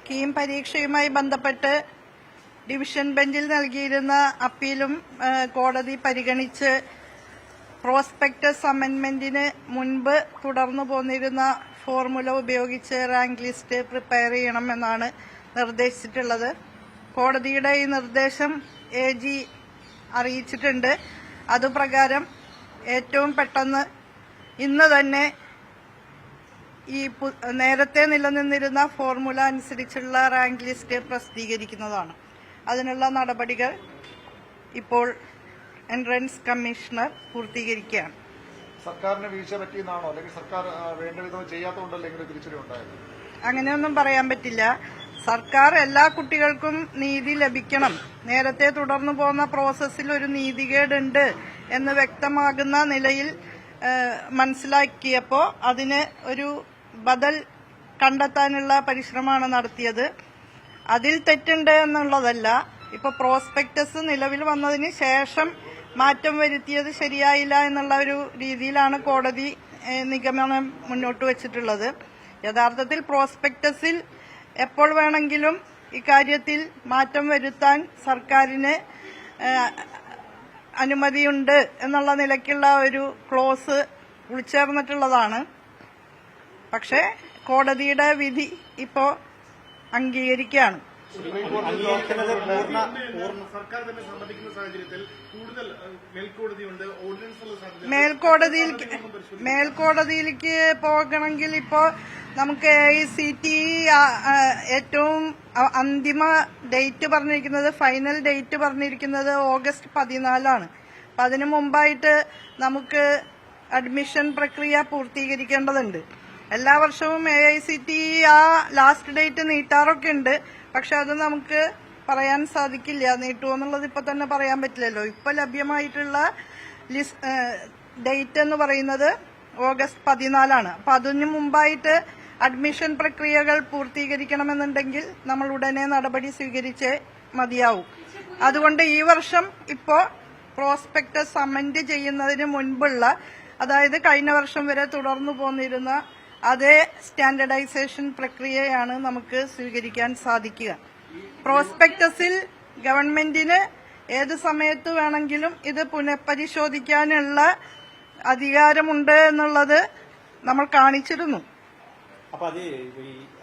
കീം പരീക്ഷയുമായി ബന്ധപ്പെട്ട് ഡിവിഷൻ ബെഞ്ചിൽ നൽകിയിരുന്ന അപ്പീലും കോടതി പരിഗണിച്ച് പ്രോസ്പെക്ടസ് അമെന്റ്മെന്റിന് മുൻപ് തുടർന്നു പോന്നിരുന്ന ഫോർമുല ഉപയോഗിച്ച് റാങ്ക് ലിസ്റ്റ് പ്രിപ്പയർ ചെയ്യണമെന്നാണ് നിർദ്ദേശിച്ചിട്ടുള്ളത്. കോടതിയുടെ ഈ നിർദ്ദേശം AG അറിയിച്ചിട്ടുണ്ട്. അതുപ്രകാരം ഏറ്റവും പെട്ടെന്ന് ഇന്ന് തന്നെ ഈ നേരത്തെ നിലനിന്നിരുന്ന ഫോർമുല അനുസരിച്ചുള്ള റാങ്ക് ലിസ്റ്റ് പ്രസിദ്ധീകരിക്കുന്നതാണ്. അതിനുള്ള നടപടികൾ ഇപ്പോൾ എൻട്രൻസ് കമ്മീഷണർ പൂർത്തീകരിക്കുകയാണ്. സർക്കാരിന് വീഴ്ച പറ്റിയെന്നാണോ, അല്ലെങ്കിൽ സർക്കാർ വേണ്ട വിധം ചെയ്യാത്തതുകൊണ്ടല്ലേ ഇങ്ങനെ തിരിച്ചടി ഉണ്ടായത്? അങ്ങനെയൊന്നും പറയാൻ പറ്റില്ല. സർക്കാർ എല്ലാ കുട്ടികൾക്കും നീതി ലഭിക്കണം, നേരത്തെ തുടർന്നു പോകുന്ന പ്രോസസ്സിൽ ഒരു നീതികേടുണ്ട് എന്ന് വ്യക്തമാകുന്ന നിലയിൽ മനസ്സിലാക്കിയപ്പോൾ അതിന് ഒരു ബദൽ കണ്ടെത്താനുള്ള പരിശ്രമമാണ് നടത്തിയത്. അതിൽ തെറ്റുണ്ട് എന്നുള്ളതല്ല. ഇപ്പൊ പ്രോസ്പെക്ടസ് നിലവിൽ വന്നതിന് ശേഷം മാറ്റം വരുത്തിയത് ശരിയായില്ല എന്നുള്ള ഒരു രീതിയിലാണ് കോടതി നിഗമനം മുന്നോട്ട് വച്ചിട്ടുള്ളത്. യഥാർത്ഥത്തിൽ പ്രോസ്പെക്ടസിൽ എപ്പോൾ വേണമെങ്കിലും ഇക്കാര്യത്തിൽ മാറ്റം വരുത്താൻ സർക്കാരിന് അനുമതിയുണ്ട് എന്നുള്ള നിലയ്ക്കുള്ള ഒരു ക്ലോസ് ഉൾച്ചേർന്നിട്ടുള്ളതാണ്. പക്ഷേ കോടതിയുടെ വിധി ഇപ്പോൾ അംഗീകരിക്കുകയാണ്. മേൽക്കോടതിയിലേക്ക് പോകണമെങ്കിൽ ഇപ്പോ നമുക്ക് AICTE ഏറ്റവും അന്തിമ ഡേറ്റ് പറഞ്ഞിരിക്കുന്നത്, ഫൈനൽ ഡേറ്റ് പറഞ്ഞിരിക്കുന്നത് ഓഗസ്റ്റ് 14 അപ്പൊ അതിനു മുമ്പായിട്ട് നമുക്ക് അഡ്മിഷൻ പ്രക്രിയ പൂർത്തീകരിക്കേണ്ടതുണ്ട്. എല്ലാ വർഷവും AICTE ആ ലാസ്റ്റ് ഡേറ്റ് നീട്ടാറൊക്കെ ഉണ്ട്. പക്ഷെ അത് നമുക്ക് പറയാൻ സാധിക്കില്ല. നീട്ടുമെന്നുള്ളത് ഇപ്പൊ തന്നെ പറയാൻ പറ്റില്ലല്ലോ. ഇപ്പൊ ലഭ്യമായിട്ടുള്ള ഡേറ്റ് എന്ന് പറയുന്നത് ഓഗസ്റ്റ് 14 അപ്പൊ അതിനു മുമ്പായിട്ട് അഡ്മിഷൻ പ്രക്രിയകൾ പൂർത്തീകരിക്കണമെന്നുണ്ടെങ്കിൽ നമ്മൾ ഉടനെ നടപടി സ്വീകരിച്ചേ മതിയാവും. അതുകൊണ്ട് ഈ വർഷം ഇപ്പോ പ്രോസ്പെക്ടസ് അമെന്റ് ചെയ്യുന്നതിന് മുൻപുള്ള, അതായത് കഴിഞ്ഞ വർഷം വരെ തുടർന്നു പോന്നിരുന്ന അതേ സ്റ്റാൻഡർഡൈസേഷൻ പ്രക്രിയയാണ് നമുക്ക് സ്വീകരിക്കാൻ സാധിക്കുക. പ്രോസ്പെക്ടസിൽ ഗവൺമെന്റിന് ഏത് സമയത്ത് വേണമെങ്കിലും ഇത് പുനഃപരിശോധിക്കാനുള്ള അധികാരമുണ്ട് എന്നുള്ളത് നമ്മൾ കാണിച്ചിരുന്നു. അപ്പൊ അത് ഈ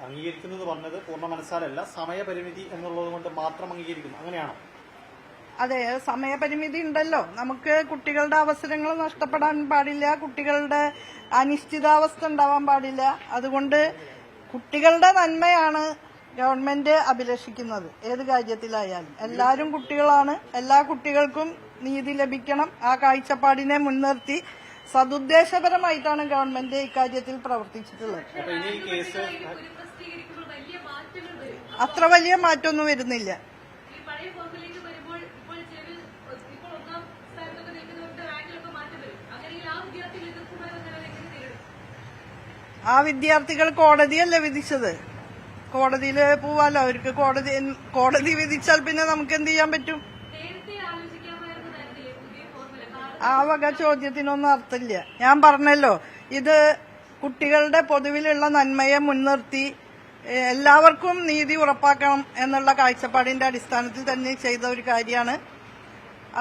അംഗീകരിക്കുന്നത് പറഞ്ഞത് പൂർണ്ണ മനസ്സാലല്ല, സമയപരിമിതി എന്നുള്ളത് കൊണ്ട് മാത്രം അംഗീകരിക്കുന്നു, അങ്ങനെയാണോ? അതെ, സമയപരിമിതി ഉണ്ടല്ലോ. നമുക്ക് കുട്ടികളുടെ അവസരങ്ങൾ നഷ്ടപ്പെടാൻ പാടില്ല, കുട്ടികളുടെ അനിശ്ചിതാവസ്ഥ ഉണ്ടാവാൻ പാടില്ല. അതുകൊണ്ട് കുട്ടികളുടെ നന്മയാണ് ഗവൺമെന്റ് അഭിലഷിക്കുന്നത്. ഏത് കാര്യത്തിലായാലും എല്ലാവരും കുട്ടികളാണ്, എല്ലാ കുട്ടികൾക്കും നീതി ലഭിക്കണം. ആ കാഴ്ചപ്പാടിനെ മുൻനിർത്തി സതുദ്ദേശപരമായിട്ടാണ് ഗവൺമെന്റ് ഇക്കാര്യത്തിൽ പ്രവർത്തിച്ചിട്ടുള്ളത്. അത്ര വലിയ മാറ്റമൊന്നും വരുന്നില്ല. ആ വിദ്യാർത്ഥികൾ കോടതിയല്ലേ വിധിച്ചത്, കോടതിയിൽ പോവാലോ അവർക്ക്. കോടതി വിധിച്ചാൽ പിന്നെ നമുക്ക് എന്ത് ചെയ്യാൻ പറ്റും? ആ വക ചോദ്യത്തിനൊന്നും അർത്ഥമില്ല. ഞാൻ പറഞ്ഞല്ലോ, ഇത് കുട്ടികളുടെ പൊതുവിലുള്ള നന്മയെ മുൻനിർത്തി എല്ലാവർക്കും നീതി ഉറപ്പാക്കണം എന്നുള്ള കാഴ്ചപ്പാടിന്റെ അടിസ്ഥാനത്തിൽ തന്നെ ചെയ്ത ഒരു കാര്യമാണ്.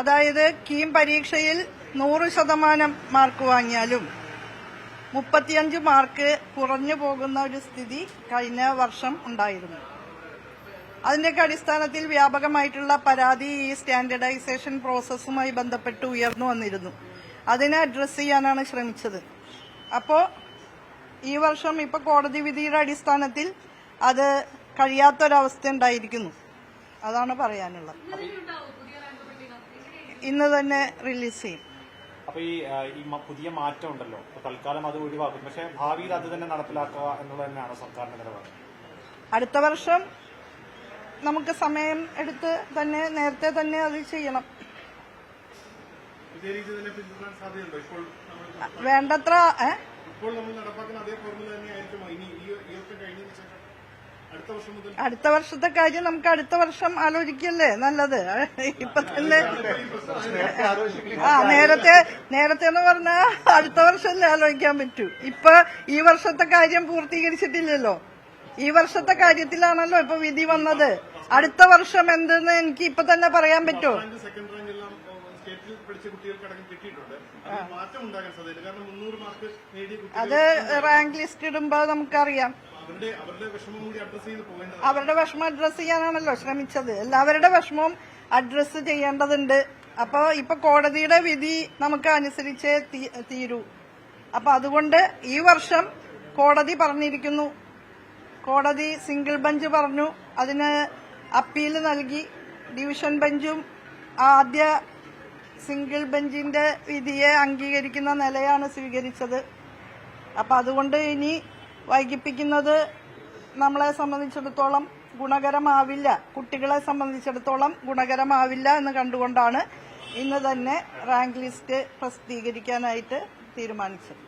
അതായത് കീം പരീക്ഷയിൽ 100% മാർക്ക് വാങ്ങിയാലും 35 മാർക്ക് കുറഞ്ഞു പോകുന്ന ഒരു സ്ഥിതി കഴിഞ്ഞ വർഷം ഉണ്ടായിരുന്നു. അതിന്റെയൊക്കെ അടിസ്ഥാനത്തിൽ വ്യാപകമായിട്ടുള്ള പരാതി ഈ സ്റ്റാൻഡർഡൈസേഷൻ പ്രോസസ്സുമായി ബന്ധപ്പെട്ട് ഉയർന്നു വന്നിരുന്നു. അതിനെ അഡ്രസ് ചെയ്യാനാണ് ശ്രമിച്ചത്. അപ്പോ ഈ വർഷം ഇപ്പൊ കോടതി വിധിയുടെ അടിസ്ഥാനത്തിൽ അത് കഴിയാത്തൊരവസ്ഥ ഉണ്ടായിരിക്കുന്നു. അതാണ് പറയാനുള്ളത്. ഇന്ന് തന്നെ റിലീസ് ചെയ്യും. അപ്പൊ ഈ പുതിയ മാറ്റം ഉണ്ടല്ലോ, തൽക്കാലം അത് ഒഴിവാക്കും, പക്ഷെ ഭാവിയിൽ അത് തന്നെ നടപ്പിലാക്കുക എന്നുള്ളത് തന്നെയാണ് സർക്കാരിന്റെ നിലപാട്. അടുത്ത വർഷം നമുക്ക് സമയം എടുത്ത് തന്നെ നേരത്തെ തന്നെ അത് ചെയ്യണം. വേണ്ടത്ര അടുത്ത വർഷത്തെ കാര്യം നമുക്ക് അടുത്ത വർഷം ആലോചിക്കല്ലേ നല്ലത്. ഇപ്പൊ തന്നെ നേരത്തെ എന്ന് പറഞ്ഞാൽ അടുത്ത വർഷമല്ലേ ആലോചിക്കാൻ പറ്റൂ. ഇപ്പൊ ഈ വർഷത്തെ കാര്യം പൂർത്തീകരിച്ചിട്ടില്ലല്ലോ. ഈ വർഷത്തെ കാര്യത്തിലാണല്ലോ ഇപ്പൊ വിധി വന്നത്. അടുത്ത വർഷം എന്തെന്ന് എനിക്ക് ഇപ്പൊ തന്നെ പറയാൻ പറ്റുമോ? സെക്കൻഡ് റാങ്ക് എല്ലാം സ്റ്റേറ്റിൽ പഠിച്ച കുട്ടികൾക്കടക്കം കിട്ടിയിട്ടുണ്ട്. മാറ്റം ഉണ്ടാകാൻ സാധ്യത. കാരണം 300 മാർക്ക് നേടിയ അത് റാങ്ക് ലിസ്റ്റ് ഇടുമ്പോ നമുക്കറിയാം. അവരുടെ വിഷമം കൂടി അഡ്രസ് ചെയ്ത് പോകേണ്ടത്. അവരുടെ വിഷമം അഡ്രസ് ചെയ്യാനാണല്ലോ ശ്രമിച്ചത്. എല്ലാവരുടെ വിഷമവും അഡ്രസ് ചെയ്യേണ്ടതുണ്ട്. അപ്പൊ ഇപ്പൊ കോടതിയുടെ വിധി നമുക്ക് അനുസരിച്ചേ തീരൂ. അപ്പൊ അതുകൊണ്ട് ഈ വർഷം കോടതി പറഞ്ഞിരിക്കുന്നു, കോടതി സിംഗിൾ ബെഞ്ച് പറഞ്ഞു, അതിന് അപ്പീൽ നൽകി. ഡിവിഷൻ ബെഞ്ചും ആദ്യ സിംഗിൾ ബെഞ്ചിന്റെ വിധിയെ അംഗീകരിക്കുന്ന നിലയാണ് സ്വീകരിച്ചത്. അപ്പൊ അതുകൊണ്ട് ഇനി വൈകിപ്പിക്കുന്നത് നമ്മളെ സംബന്ധിച്ചിടത്തോളം ഗുണകരമാവില്ല, കുട്ടികളെ സംബന്ധിച്ചിടത്തോളം ഗുണകരമാവില്ല എന്ന് കണ്ടുകൊണ്ടാണ് ഇന്ന് തന്നെ റാങ്ക് ലിസ്റ്റ് പ്രസിദ്ധീകരിക്കാനായിട്ട് തീരുമാനിച്ചത്.